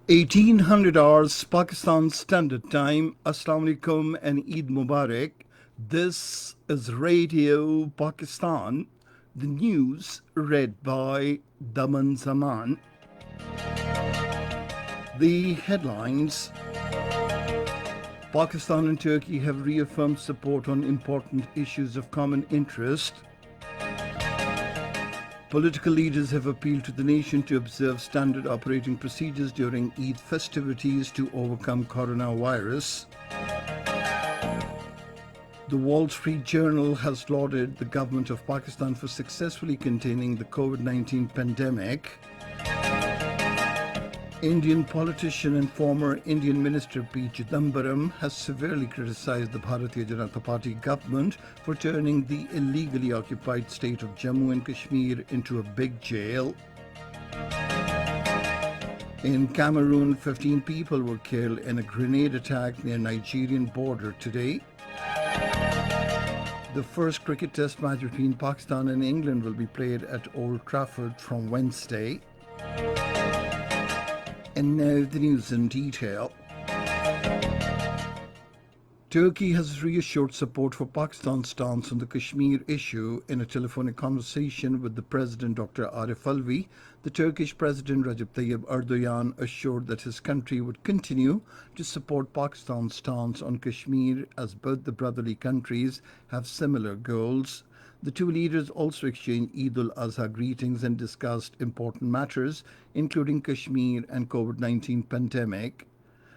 1800 hours Pakistan Standard Time. Assalamu alaikum and Eid Mubarak. This is Radio Pakistan. The news read by Daman Zaman. The headlines: Pakistan and Turkey have reaffirmed support on important issues of common interest. Political leaders have appealed to the nation to observe standard operating procedures during Eid festivities to overcome coronavirus. The Wall Street Journal has lauded the government of Pakistan for successfully containing the COVID-19 pandemic. Indian politician and former Indian Minister P. Chidambaram has severely criticized the Bharatiya Janata Party government for turning the illegally occupied state of Jammu and Kashmir into a big jail. In Cameroon, 15 people were killed in a grenade attack near Nigerian border today. The first cricket test match between Pakistan and England will be played at Old Trafford from Wednesday. And now the news in detail. Turkey has reassured support for Pakistan's stance on the Kashmir issue in a telephonic conversation with the President Dr. Arif Alvi. The Turkish President Recep Tayyip Erdogan assured that his country would continue to support Pakistan's stance on Kashmir as both the brotherly countries have similar goals. The two leaders also exchanged Eid al-Azha greetings and discussed important matters, including Kashmir and COVID-19 pandemic.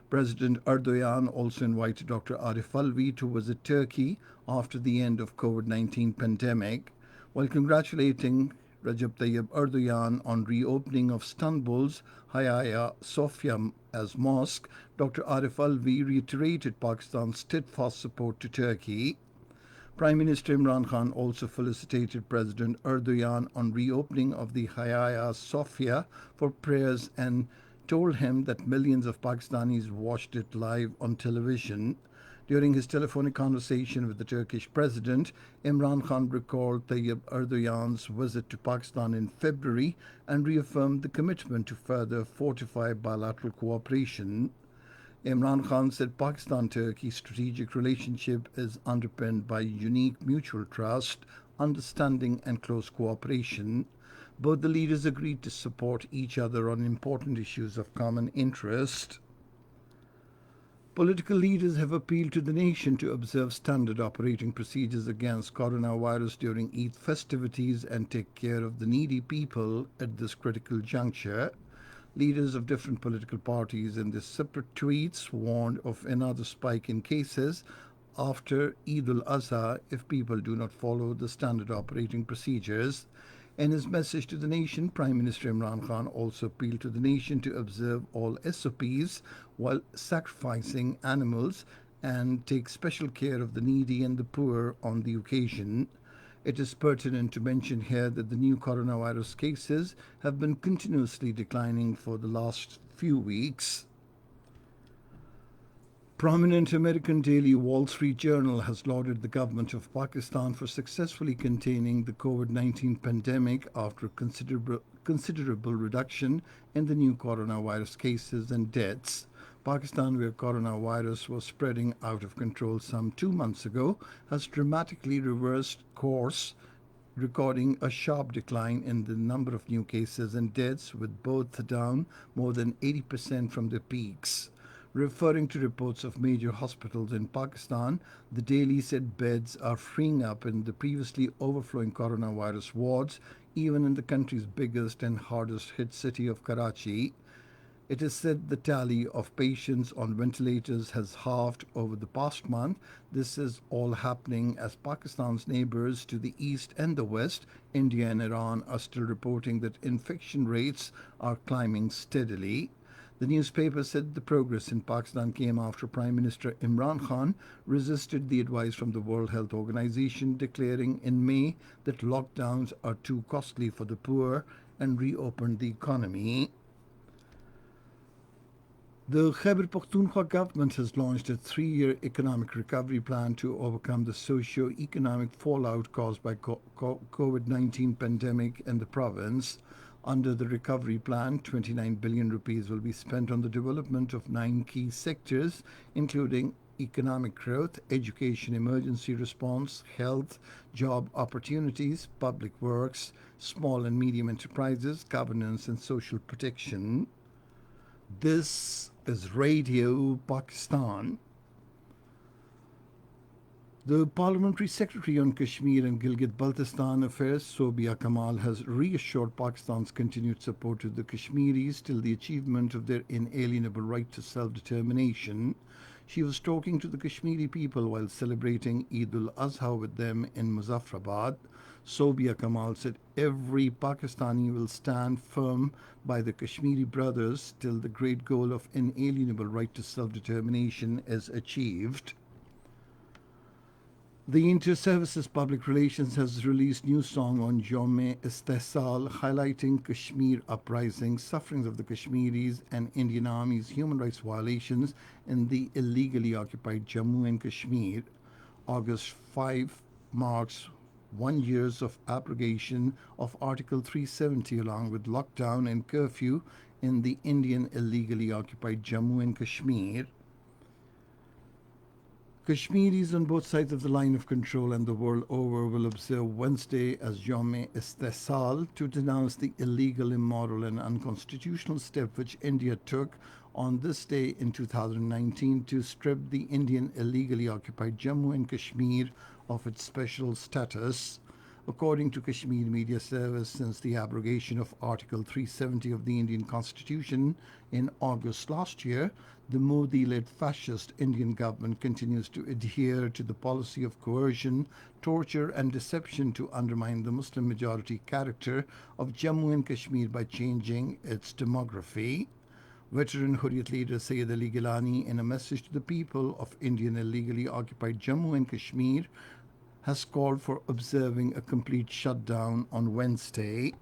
President Erdogan also invited Dr. Arif Alvi to visit Turkey after the end of COVID-19 pandemic, while congratulating Recep Tayyip Erdogan on reopening of Istanbul's Hagia Sophia as mosque. Dr. Arif Alvi reiterated Pakistan's steadfast support to Turkey. Prime Minister Imran Khan also felicitated President Erdogan on reopening of the Hagia Sophia for prayers and told him that millions of Pakistanis watched it live on television. During his telephonic conversation with the Turkish president, Imran Khan recalled Tayyip Erdogan's visit to Pakistan in February and reaffirmed the commitment to further fortify bilateral cooperation. Imran Khan said Pakistan-Turkey strategic relationship is underpinned by unique mutual trust, understanding and close cooperation. Both the leaders agreed to support each other on important issues of common interest. Political leaders have appealed to the nation to observe standard operating procedures against coronavirus during Eid festivities and take care of the needy people at this critical juncture. Leaders of different political parties in their separate tweets warned of another spike in cases after Eid al-Azha if people do not follow the standard operating procedures. In his message to the nation, Prime Minister Imran Khan also appealed to the nation to observe all SOPs while sacrificing animals and take special care of the needy and the poor on the occasion. It is pertinent to mention here that the new coronavirus cases have been continuously declining for the last few weeks. Prominent American daily Wall Street Journal has lauded the government of Pakistan for successfully containing the COVID-19 pandemic after a considerable reduction in the new coronavirus cases and deaths. Pakistan, where coronavirus was spreading out of control some 2 months ago, has dramatically reversed course, recording a sharp decline in the number of new cases and deaths, with both down more than 80% from their peaks. Referring to reports of major hospitals in Pakistan, the Daily said beds are freeing up in the previously overflowing coronavirus wards, even in the country's biggest and hardest hit city of Karachi. It is said the tally of patients on ventilators has halved over the past month. This is all happening as Pakistan's neighbors to the east and the west, India and Iran, are still reporting that infection rates are climbing steadily. The newspaper said the progress in Pakistan came after Prime Minister Imran Khan resisted the advice from the World Health Organization, declaring in May that lockdowns are too costly for the poor, and reopened the economy. The Khyber Pakhtunkhwa government has launched a 3-year economic recovery plan to overcome the socio-economic fallout caused by COVID-19 pandemic in the province. Under the recovery plan, 29 billion rupees will be spent on the development of 9 key sectors, including economic growth, education, emergency response, health, job opportunities, public works, small and medium enterprises, governance, and social protection. This is Radio Pakistan. The Parliamentary Secretary on Kashmir and Gilgit-Baltistan Affairs, Sobia Kamal, has reassured Pakistan's continued support to the Kashmiris till the achievement of their inalienable right to self-determination. She was talking to the Kashmiri people while celebrating Eid al-Azha with them in Muzaffarabad. Sobia Kamal said every Pakistani will stand firm by the Kashmiri brothers till the great goal of inalienable right to self-determination is achieved. The Inter-Services Public Relations has released new song on Jaume Istehsal, highlighting Kashmir uprisings, sufferings of the Kashmiris, and Indian Army's human rights violations in the illegally occupied Jammu and Kashmir. August 5 marks 1 year of abrogation of Article 370 along with lockdown and curfew in the Indian illegally occupied Jammu and Kashmir. Kashmiris on both sides of the line of control and the world over will observe Wednesday as Jaume Istehsal to denounce the illegal, immoral, and unconstitutional step which India took on this day in 2019 to strip the Indian illegally occupied Jammu and Kashmir of its special status. According to Kashmir Media Service, since the abrogation of Article 370 of the Indian Constitution in August last year, the Modi-led fascist Indian government continues to adhere to the policy of coercion, torture, and deception to undermine the Muslim majority character of Jammu and Kashmir by changing its demography. Veteran Hurriyat leader Sayyid Ali Gilani, in a message to the people of Indian illegally occupied Jammu and Kashmir, has called for observing a complete shutdown on Wednesday.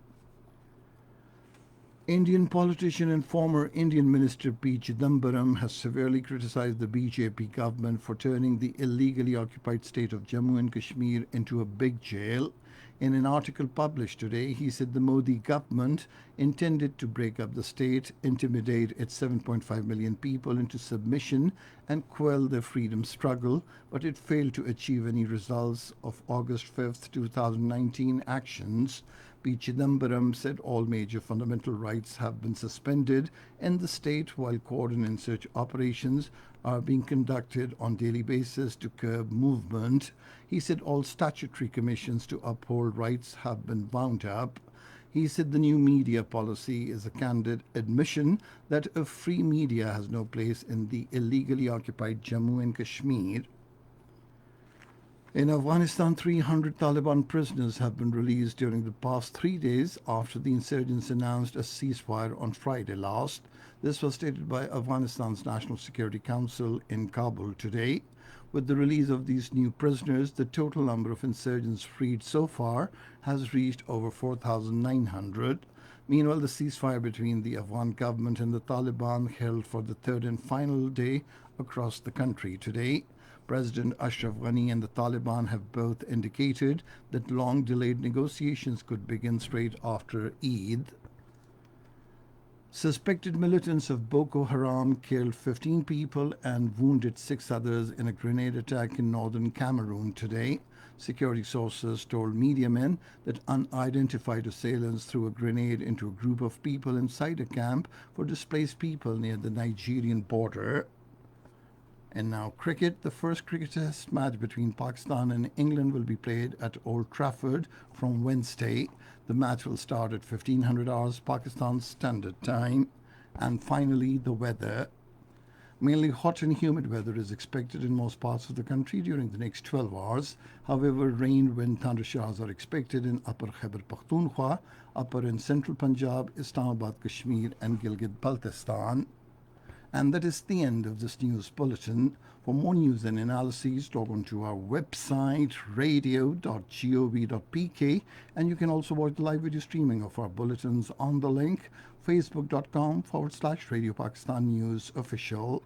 Indian politician and former Indian Minister P. Chidambaram has severely criticized the BJP government for turning the illegally occupied state of Jammu and Kashmir into a big jail. In an article published today, he said the Modi government intended to break up the state, intimidate its 7.5 million people into submission, and quell their freedom struggle, but it failed to achieve any results of August 5th, 2019 actions. P. Chidambaram said all major fundamental rights have been suspended in the state while coordinated search operations are being conducted on daily basis to curb movement. He said all statutory commissions to uphold rights have been wound up. He said the new media policy is a candid admission that a free media has no place in the illegally occupied Jammu and Kashmir. In Afghanistan, 300 Taliban prisoners have been released during the past 3 days after the insurgents announced a ceasefire on Friday last. This was stated by Afghanistan's National Security Council in Kabul today. With the release of these new prisoners, the total number of insurgents freed so far has reached over 4,900. Meanwhile, the ceasefire between the Afghan government and the Taliban held for the third and final day across the country today. President Ashraf Ghani and the Taliban have both indicated that long-delayed negotiations could begin straight after Eid. Suspected militants of Boko Haram killed 15 people and wounded 6 others in a grenade attack in northern Cameroon today. Security sources told media men that unidentified assailants threw a grenade into a group of people inside a camp for displaced people near the Nigerian border. And now cricket. The first cricket test match between Pakistan and England will be played at Old Trafford from Wednesday. The match will start at 1500 hours Pakistan Standard Time. And finally, the weather. Mainly hot and humid weather is expected in most parts of the country during the next 12 hours. However, rain, wind, thunder showers are expected in Upper Khyber Pakhtunkhwa, Upper and Central Punjab, Islamabad, Kashmir, and Gilgit-Baltistan. And that is the end of this news bulletin. For more news and analyses, log on to our website, radio.gov.pk, and you can also watch the live video streaming of our bulletins on the link facebook.com/Radio Pakistan News Official.